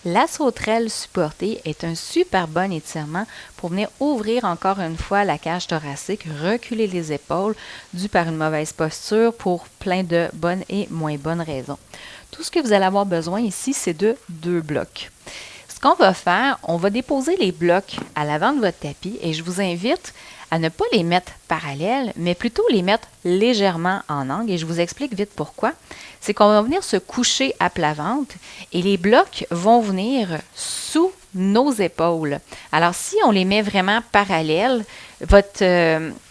La sauterelle supportée est un super bon étirement pour venir ouvrir encore une fois la cage thoracique, reculer les épaules dû par une mauvaise posture pour plein de bonnes et moins bonnes raisons. Tout ce que vous allez avoir besoin ici, c'est de 2 blocs. Ce qu'on va faire, on va déposer les blocs à l'avant de votre tapis et je vous invite à ne pas les mettre parallèles, mais plutôt les mettre légèrement en angle. Et je vous explique vite pourquoi. C'est qu'on va venir se coucher à plat ventre et les blocs vont venir sous nos épaules. Alors, si on les met vraiment parallèles, votre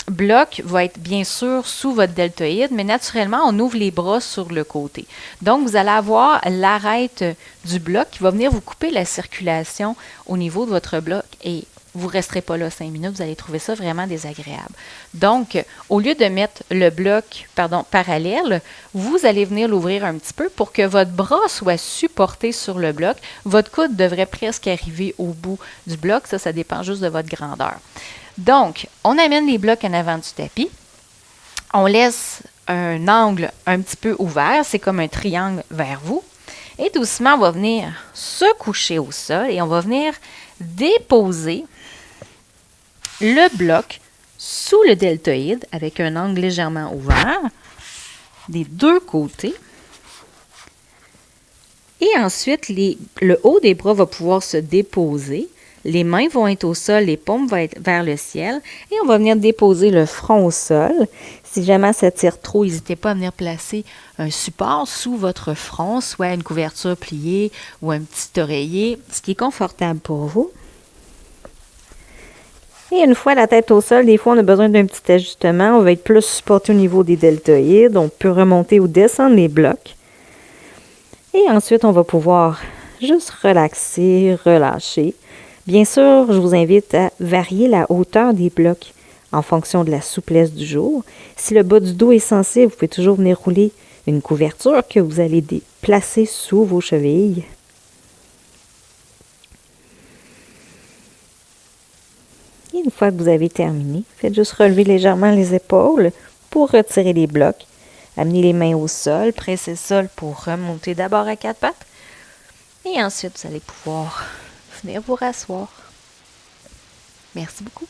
bloc va être bien sûr sous votre deltoïde, mais naturellement, on ouvre les bras sur le côté. Donc, vous allez avoir l'arête du bloc qui va venir vous couper la circulation au niveau de votre bloc et vous ne resterez pas là 5 minutes, vous allez trouver ça vraiment désagréable. Donc, au lieu de mettre le bloc parallèle, vous allez venir l'ouvrir un petit peu pour que votre bras soit supporté sur le bloc. Votre coude devrait presque arriver au bout du bloc. Ça dépend juste de votre grandeur. Donc, on amène les blocs en avant du tapis. On laisse un angle un petit peu ouvert. C'est comme un triangle vers vous. Et doucement, on va venir se coucher au sol et on va venir déposer le bloc sous le deltoïde avec un angle légèrement ouvert des deux côtés. Et ensuite, le haut des bras va pouvoir se déposer. Les mains vont être au sol, les paumes vont être vers le ciel. Et on va venir déposer le front au sol. Si jamais ça tire trop, n'hésitez pas à venir placer un support sous votre front, soit une couverture pliée ou un petit oreiller, ce qui est confortable pour vous. Et une fois la tête au sol, des fois, on a besoin d'un petit ajustement. On va être plus supporté au niveau des deltoïdes. On peut remonter ou descendre les blocs. Et ensuite, on va pouvoir juste relaxer, relâcher. Bien sûr, je vous invite à varier la hauteur des blocs en fonction de la souplesse du jour. Si le bas du dos est sensible, vous pouvez toujours venir rouler une couverture que vous allez placer sous vos chevilles. Et une fois que vous avez terminé, faites juste relever légèrement les épaules pour retirer les blocs. Amenez les mains au sol, pressez le sol pour remonter d'abord à 4 pattes. Et ensuite, vous allez pouvoir venir vous rasseoir. Merci beaucoup.